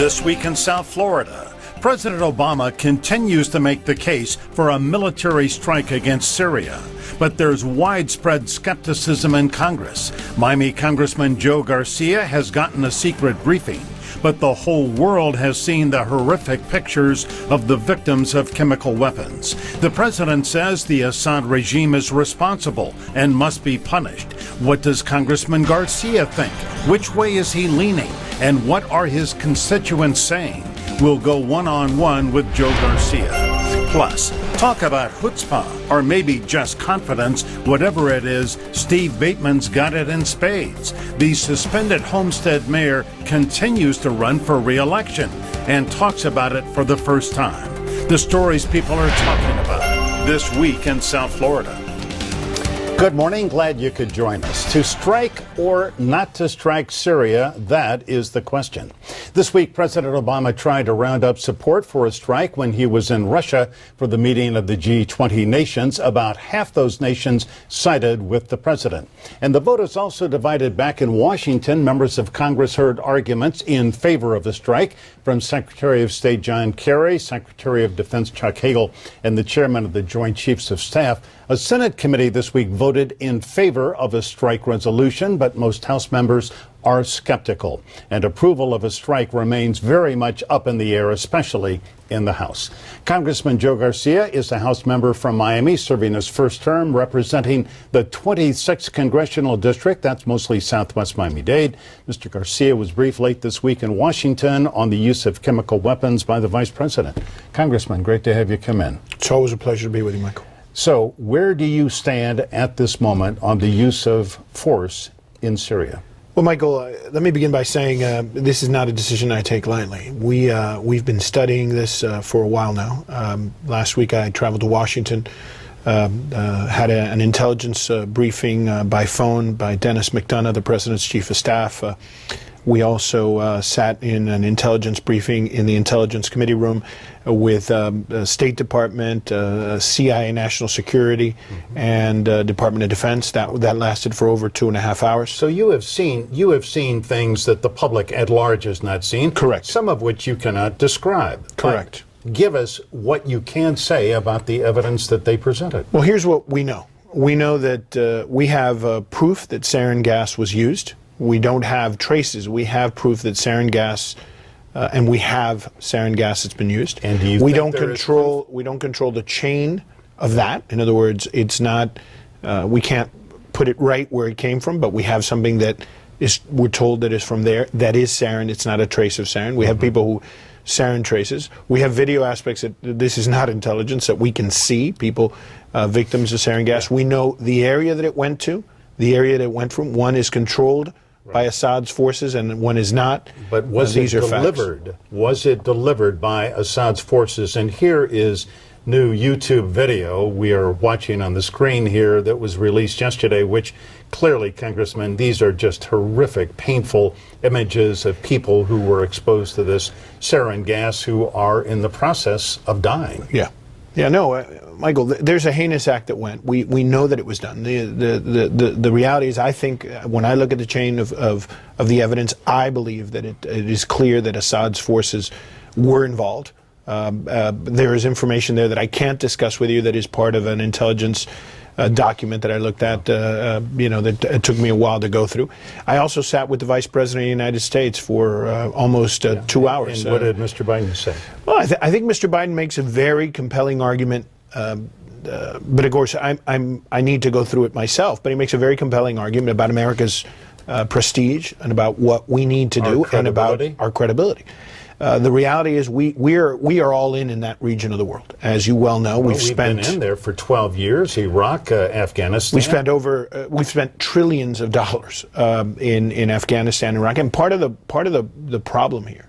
This week in South Florida, President Obama continues to make the case for a military strike against Syria. But there's widespread skepticism in Congress. Miami Congressman Joe Garcia has gotten a secret briefing, but the whole world has seen the horrific pictures of the victims of chemical weapons. The president says the Assad regime is responsible and must be punished. What does Congressman Garcia think? Which way is he leaning? And what are his constituents saying? We'll go one-on-one with Joe Garcia. Plus, talk about chutzpah, or maybe just confidence. Whatever it is, Steve Bateman's got it in spades. The suspended Homestead mayor continues to run for re-election and talks about it for the first time. The stories people are talking about this week in South Florida. Good morning. Glad you could join us. To strike or not to strike Syria, that is the question. This week, President Obama tried to round up support for a strike when he was in Russia for the meeting of the G20 nations. About half those nations sided with the president. And the vote is also divided back in Washington. Members of Congress heard arguments in favor of a strike from Secretary of State John Kerry, Secretary of Defense Chuck Hagel, and the chairman of the Joint Chiefs of Staff. A Senate committee this week voted in favor of a strike resolution, but most House members are skeptical. And approval of a strike remains very much up in the air, especially in the House. Congressman Joe Garcia is a House member from Miami, serving his first term representing the 26th Congressional District. That's mostly Southwest Miami-Dade. Mr. Garcia was briefed late this week in Washington on the use of chemical weapons by the Vice President. Congressman, great to have you come in. It's always a pleasure to be with you, Michael. So where do you stand at this moment on the use of force in Syria? Well, Michael, let me begin by saying this is not a decision I take lightly. We've been studying this for a while now. Last week I traveled to Washington, had an intelligence briefing by phone by Dennis McDonough, the President's Chief of Staff. We also sat in an intelligence briefing in the Intelligence Committee room with State Department, CIA National Security, and Department of Defense. That lasted for over 2.5 hours. So you have seen things that the public at large has not seen. Correct. Some of which you cannot describe. Correct. Give us what you can say about the evidence that they presented. Well, here's what we know. We know that we have proof that sarin gas was used. We don't have traces. We have proof that sarin gas, and we have sarin gas that's been used. And do you we think don't control the chain of that. In other words, it's not. We can't put it right where it came from, but we have something that we're told that is from there. That is sarin. It's not a trace of sarin. We have people who sarin traces. We have video aspects that this is not intelligence that we can see people victims of sarin gas. We know the area that it went to, the area that it went from. One is controlled by Assad's forces, and one is not. But was it delivered? Facts. Was it delivered by Assad's forces? And here is new YouTube video we are watching on the screen here that was released yesterday, which clearly, Congressman, these are just horrific, painful images of people who were exposed to this sarin gas who are in the process of dying. Yeah, no, Michael, there's a heinous act that went. We know that it was done. The reality is, I think, when I look at the chain of the evidence, I believe that it is clear that Assad's forces were involved. There is information there that I can't discuss with you that is part of an intelligence document that I looked at, that it took me a while to go through. I also sat with the Vice President of the United States for almost 2 hours. And what did Mr. Biden say? Well, I think Mr. Biden makes a very compelling argument, but of course I need to go through it myself, but he makes a very compelling argument about America's prestige and about what we need to do and about our credibility. The reality is we are all in that region of the world. As you well know, we've been in there for 12 years, Iraq, Afghanistan. We've spent trillions of dollars in Afghanistan and Iraq. And part of the problem here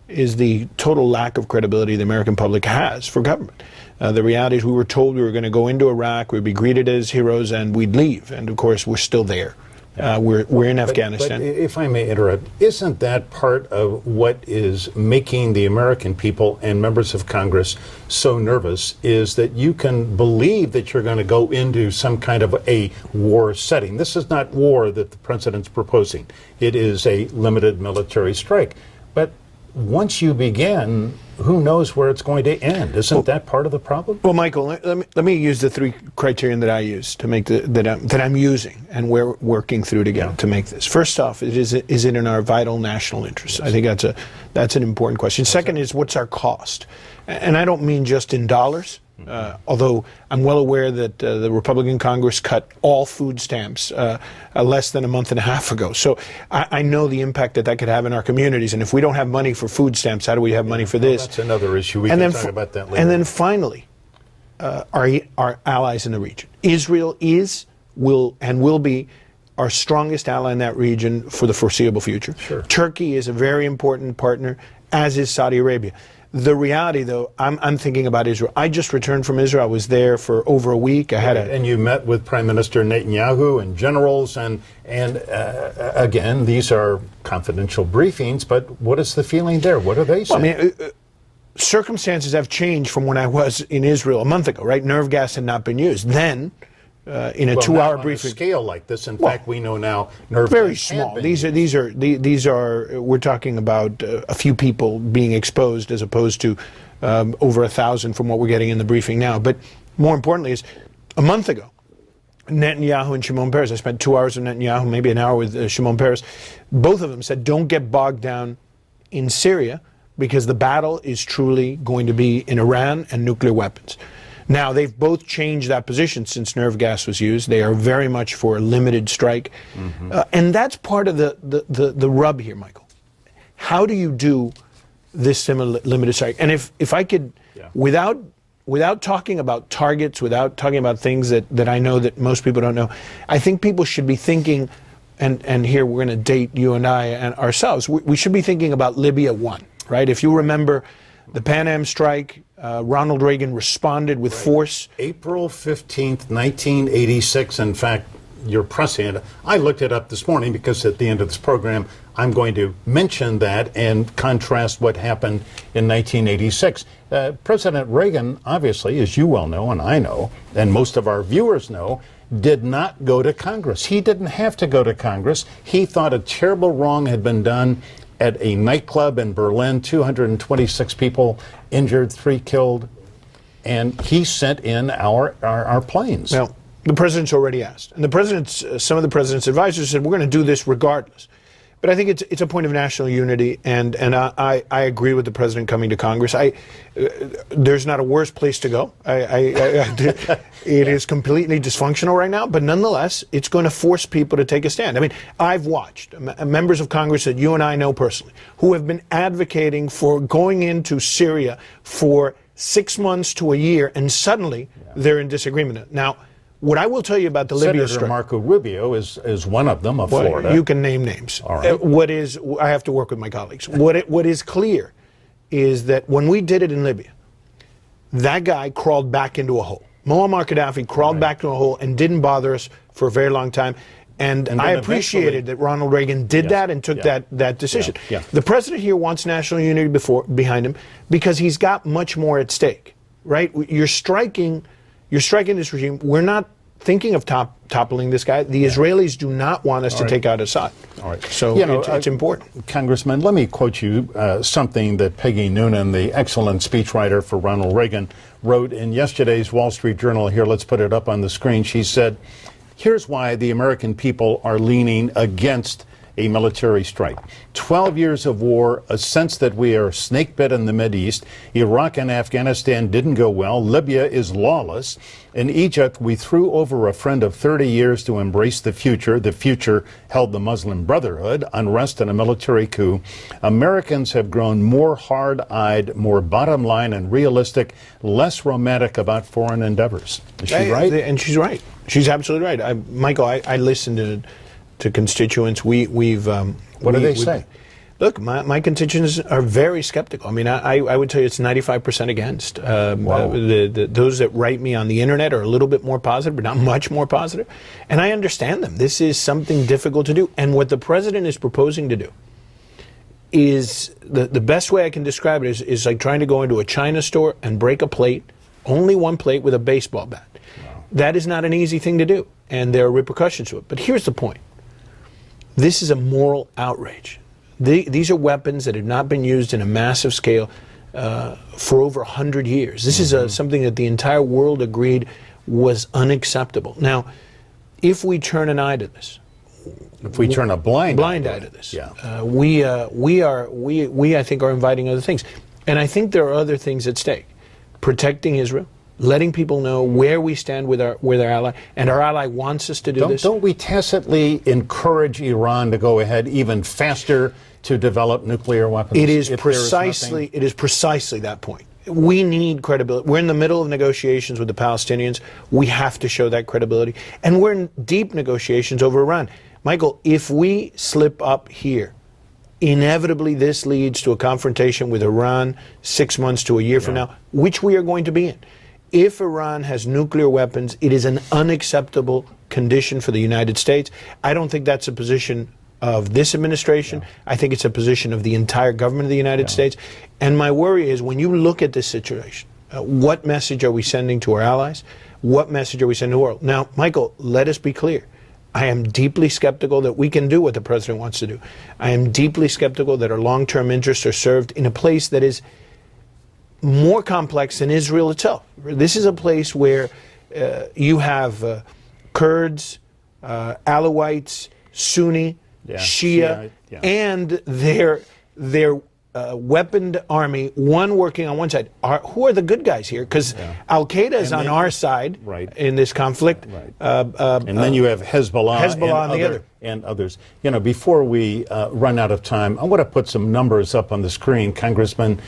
is the total lack of credibility the American public has for government. The reality is we were told we were going to go into Iraq, we'd be greeted as heroes, and we'd leave. And of course, we're still there. We're in Afghanistan. But if I may interrupt, isn't that part of what is making the American people and members of Congress so nervous, is that you can believe that you're going to go into some kind of a war setting? This is not war that the president's proposing. It is a limited military strike. But once you begin, who knows where it's going to end? Isn't that part of the problem? Well, Michael, let me use the three criterion that I use to make that I'm using and we're working through together to make this. First off, is it in our vital national interest? I think that's an important question. Second is, what's our cost? And I don't mean just in dollars. Although I'm well aware that the Republican Congress cut all food stamps less than a month and a half ago. So I know the impact that could have in our communities. And if we don't have money for food stamps, how do we have money for this? That's another issue. We can talk about that later. And then finally, our allies in the region. Israel will be our strongest ally in that region for the foreseeable future. Sure. Turkey is a very important partner, as is Saudi Arabia. The reality, though, I'm thinking about Israel. I just returned from Israel. I was there for over a week. And you met with Prime Minister Netanyahu and generals, and again, these are confidential briefings, but what is the feeling there? What are they saying? Well, I mean, circumstances have changed from when I was in Israel a month ago, right? Nerve gas had not been used. Then, in a 2-hour briefing, on a scale like this. In fact, we know now nerve very gas small. had been These are we're talking about a few people being exposed as opposed to over 1,000 from what we're getting in the briefing now. But more importantly is a month ago, Netanyahu and Shimon Peres. I spent 2 hours with Netanyahu, maybe an hour with Shimon Peres. Both of them said, don't get bogged down in Syria because the battle is truly going to be in Iran and nuclear weapons. Now, they've both changed that position since nerve gas was used. They are very much for a limited strike. And that's part of the rub here, Michael. How do you do this limited strike? And if I could, without talking about targets, without talking about things that I know that most people don't know, I think people should be thinking, and here we're going to date you and I and ourselves, we should be thinking about Libya 1, right? If you remember the Pan Am strike, Ronald Reagan responded with force. April 15th, 1986. In fact, you're prescient. I looked it up this morning because at the end of this program, I'm going to mention that and contrast what happened in 1986. President Reagan, obviously, as you well know and I know, and most of our viewers know, did not go to Congress. He didn't have to go to Congress. He thought a terrible wrong had been done at a nightclub in Berlin, 226 people injured, 3 killed, and he sent in our planes. Well, the president's already asked, and some of the president's advisors said, we're going to do this regardless. But I think it's a point of national unity, and I agree with the president coming to Congress. There's not a worse place to go. It is completely dysfunctional right now, but nonetheless, it's going to force people to take a stand. I mean, I've watched members of Congress that you and I know personally who have been advocating for going into Syria for 6 months to a year, and suddenly they're in disagreement. Now, what I will tell you about the Libya strike. Senator Marco Rubio is one of them, of Florida. You can name names. All right. I have to work with my colleagues. What is clear is that when we did it in Libya, that guy crawled back into a hole. Muammar Gaddafi crawled back into a hole and didn't bother us for a very long time. And I appreciated that Ronald Reagan did that and took that decision. The president here wants national unity behind him because he's got much more at stake, right? You're striking this regime. We're not thinking of toppling this guy. The Israelis do not want us to take out Assad. All right. So it's important. Congressman, let me quote you something that Peggy Noonan, the excellent speechwriter for Ronald Reagan, wrote in yesterday's Wall Street Journal. Here, let's put it up on the screen. She said, here's why the American people are leaning against a military strike. 12 years of war, a sense that we are snake bit in the Mideast. Iraq and Afghanistan didn't go well. Libya is lawless. In Egypt, we threw over a friend of 30 years to embrace the future. The future held the Muslim Brotherhood, unrest, and a military coup. Americans have grown more hard-eyed, more bottom line and realistic, less romantic about foreign endeavors. Is she right? And she's right. She's absolutely right. Michael, I listened to constituents. What do they say? Look, my constituents are very skeptical. I mean, I would tell you it's 95% against. Those that write me on the internet are a little bit more positive, but not much more positive. And I understand them. This is something difficult to do. And what the president is proposing to do is, the best way I can describe it is like trying to go into a China store and break a plate, only one plate with a baseball bat. Wow. That is not an easy thing to do, and there are repercussions to it. But here's the point. This is a moral outrage. These are weapons that have not been used in a massive scale for over 100 years. This is something that the entire world agreed was unacceptable. Now, if we turn an eye to this, if we turn a blind eye to this, we I think are inviting other things, and I think there are other things at stake: protecting Israel, letting people know where we stand with our ally, and our ally wants us to do this. Don't we tacitly encourage Iran to go ahead even faster to develop nuclear weapons? It is precisely that point. We need credibility. We're in the middle of negotiations with the Palestinians. We have to show that credibility. And we're in deep negotiations over Iran. Michael, if we slip up here, inevitably this leads to a confrontation with Iran 6 months to a year from now, which we are going to be in. If Iran has nuclear weapons, it is an unacceptable condition for the United States. I don't think that's a position of this administration. I think it's a position of the entire government of the United States. And my worry is when you look at this situation, what message are we sending to our allies? What message are we sending to the world? Now, Michael, let us be clear. I am deeply skeptical that we can do what the president wants to do. I am deeply skeptical that our long-term interests are served in a place that is more complex than Israel itself. This is a place where you have Kurds, Alawites, Sunni, Shia, and their weaponed army, one working on one side. Who are the good guys here? Because Al-Qaeda is on our side in this conflict. And then you have Hezbollah on the other. And others. You know, before we run out of time, I want to put some numbers up on the screen. Congressman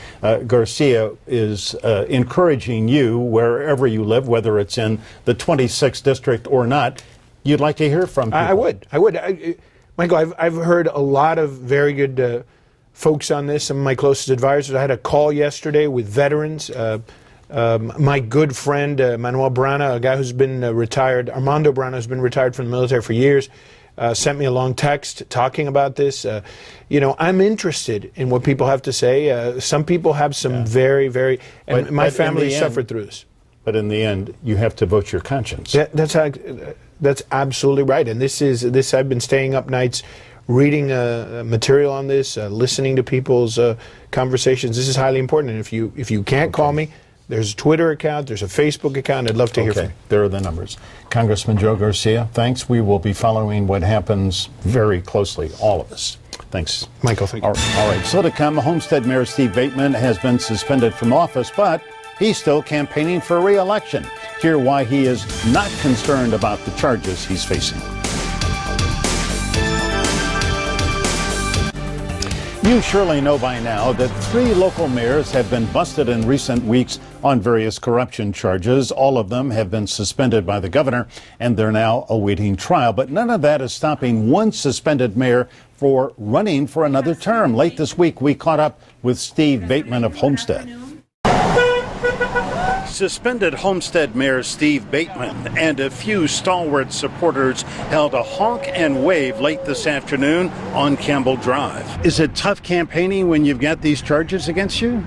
Garcia is encouraging you, wherever you live, whether it's in the 26th district or not, you'd like to hear from people. I would. Michael, I've heard a lot of very good folks on this. Some of my closest advisors. I had a call yesterday with veterans. My good friend Manuel Brana, a guy who's been retired, Armando Brana, has been retired from the military for years, sent me a long text talking about this. I'm interested in what people have to say. Some people have some very, and my family suffered through this. But in the end, you have to vote your conscience. That's absolutely right. And this. I've been staying up nights reading material on this, listening to people's conversations. This is highly important. And if you can't call me, there's a Twitter account, there's a Facebook account. I'd love to hear from you. There are the numbers. Congressman Joe Garcia, thanks. We will be following what happens very closely, all of us. Thanks. Michael, thank you. All right. So to come, Homestead Mayor Steve Bateman has been suspended from office, but he's still campaigning for re-election. Hear why he is not concerned about the charges he's facing. You surely know by now that 3 local mayors have been busted in recent weeks on various corruption charges. All of them have been suspended by the governor, and they're now awaiting trial. But none of that is stopping one suspended mayor for running for another term. Late this week, we caught up with Steve Bateman of Homestead. Suspended Homestead Mayor Steve Bateman and a few stalwart supporters held a honk and wave late this afternoon on Campbell Drive. Is it tough campaigning when you've got these charges against you?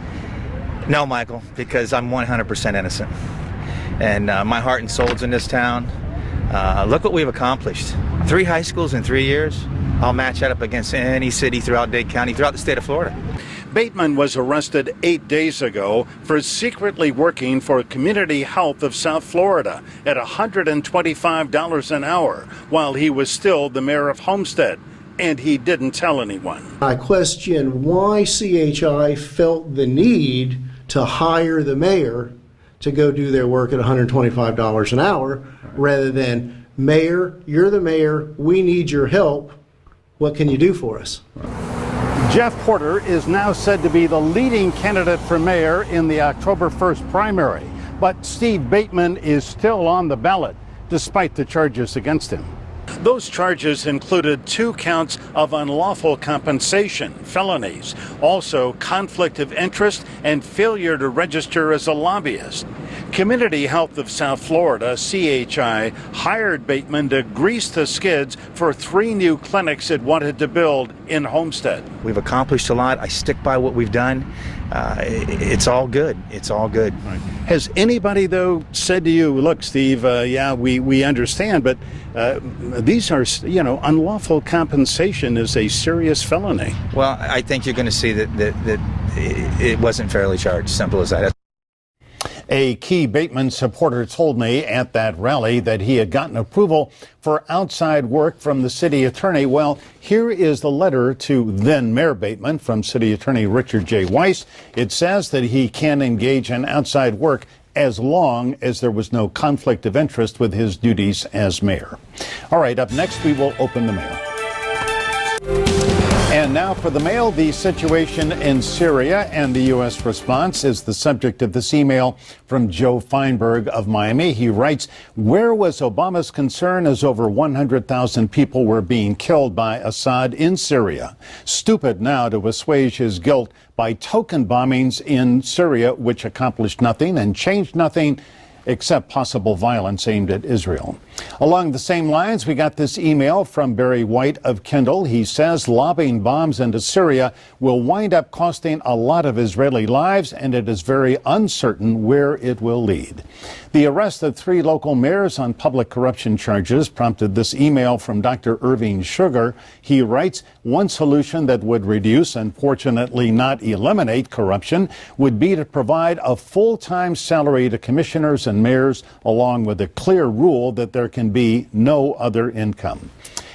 No, Michael, because I'm 100% innocent. And my heart and soul's in this town. Look what we've accomplished. 3 high schools in 3 years. I'll match that up against any city throughout Dade County, throughout the state of Florida. Bateman was arrested 8 days ago for secretly working for Community Health of South Florida at $125 an hour while he was still the mayor of Homestead, and he didn't tell anyone. I question why CHI felt the need to hire the mayor to go do their work at $125 an hour rather than, Mayor, you're the mayor, we need your help, what can you do for us? Jeff Porter is now said to be the leading candidate for mayor in the October 1st primary, but Steve Bateman is still on the ballot, despite the charges against him. Those charges included 2 counts of unlawful compensation, felonies, also conflict of interest and failure to register as a lobbyist. Community Health of South Florida, CHI, hired Bateman to grease the skids for 3 new clinics it wanted to build in Homestead. We've accomplished a lot. I stick by what we've done. It's all good. It's all good. Right. Has anybody, though, said to you, look, Steve, we understand, but these are, unlawful compensation is a serious felony? Well, I think you're going to see that it wasn't fairly charged. Simple as that. A key Bateman supporter told me at that rally that he had gotten approval for outside work from the city attorney. Well, here is the letter to then Mayor Bateman from City Attorney Richard J. Weiss. It says that he can engage in outside work as long as there was no conflict of interest with his duties as mayor. All right, up next, we will open the mail. And now for the mail, the situation in Syria and the U.S. response is the subject of this email from Joe Feinberg of Miami. He writes, where was Obama's concern as over 100,000 people were being killed by Assad in Syria? Stupid now to assuage his guilt by token bombings in Syria, which accomplished nothing and changed nothing except possible violence aimed at Israel. Along the same lines, we got this email from Barry White of Kindle. He says lobbing bombs into Syria will wind up costing a lot of Israeli lives, and it is very uncertain where it will lead. The arrest of 3 local mayors on public corruption charges prompted this email from Dr. Irving Sugar. He writes, one solution that would reduce and fortunately not eliminate corruption would be to provide a full-time salary to commissioners and mayors, along with a clear rule that there can be no other income.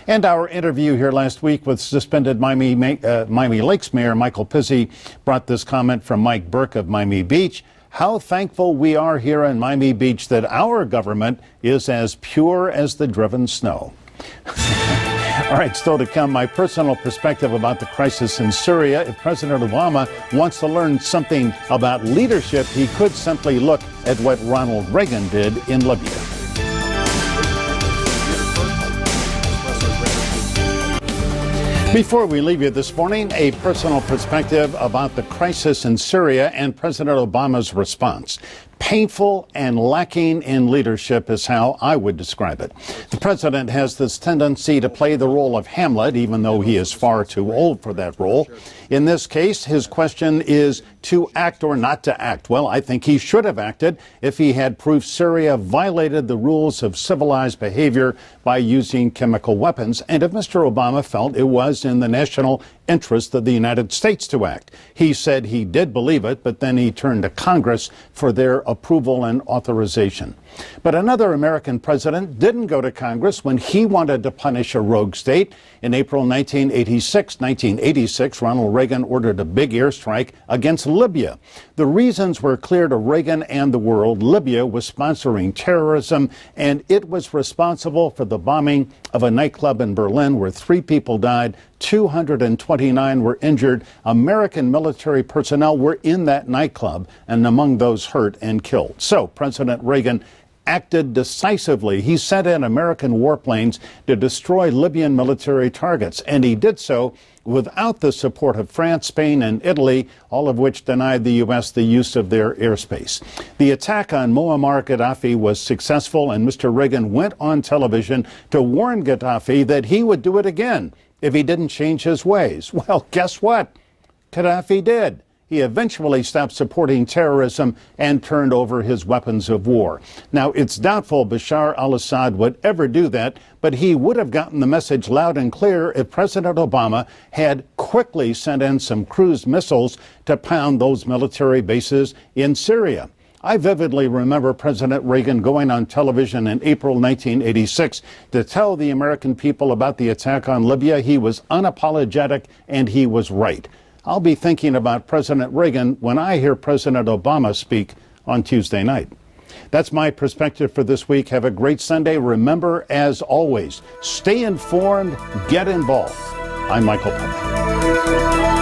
And our interview here last week with suspended Miami Lakes Mayor Michael Pizzey brought this comment from Mike Burke of Miami Beach. How thankful we are here in Miami Beach that our government is as pure as the driven snow. All right, still to come, my personal perspective about the crisis in Syria. If President Obama wants to learn something about leadership, he could simply look at what Ronald Reagan did in Libya. Before we leave you this morning, a personal perspective about the crisis in Syria and President Obama's response. Painful and lacking in leadership is how I would describe it. The president has this tendency to play the role of Hamlet, even though he is far too old for that role. In this case, his question is to act or not to act. Well, I think he should have acted if he had proof Syria violated the rules of civilized behavior by using chemical weapons, and if Mr. Obama felt it was in the national interest of the United States to act. He said he did believe it, but then he turned to Congress for their approval and authorization. But another American president didn't go to Congress when he wanted to punish a rogue state. In April 1986, Ronald Reagan ordered a big airstrike against Libya. The reasons were clear to Reagan and the world. Libya was sponsoring terrorism, and it was responsible for the bombing of a nightclub in Berlin where 3 people died, 229 were injured. American military personnel were in that nightclub and among those hurt and killed. So President Reagan acted decisively. He sent in American warplanes to destroy Libyan military targets, and he did so without the support of France, Spain, and Italy, all of which denied the U.S. the use of their airspace. The attack on Muammar Gaddafi was successful, and Mr. Reagan went on television to warn Gaddafi that he would do it again if he didn't change his ways. Well, guess what? Gaddafi did. He eventually stopped supporting terrorism and turned over his weapons of war. Now, it's doubtful Bashar al-Assad would ever do that, but he would have gotten the message loud and clear if President Obama had quickly sent in some cruise missiles to pound those military bases in Syria. I vividly remember President Reagan going on television in April 1986 to tell the American people about the attack on Libya. He was unapologetic, and he was right. I'll be thinking about President Reagan when I hear President Obama speak on Tuesday night. That's my perspective for this week. Have a great Sunday. Remember, as always, stay informed, get involved. I'm Michael Penny.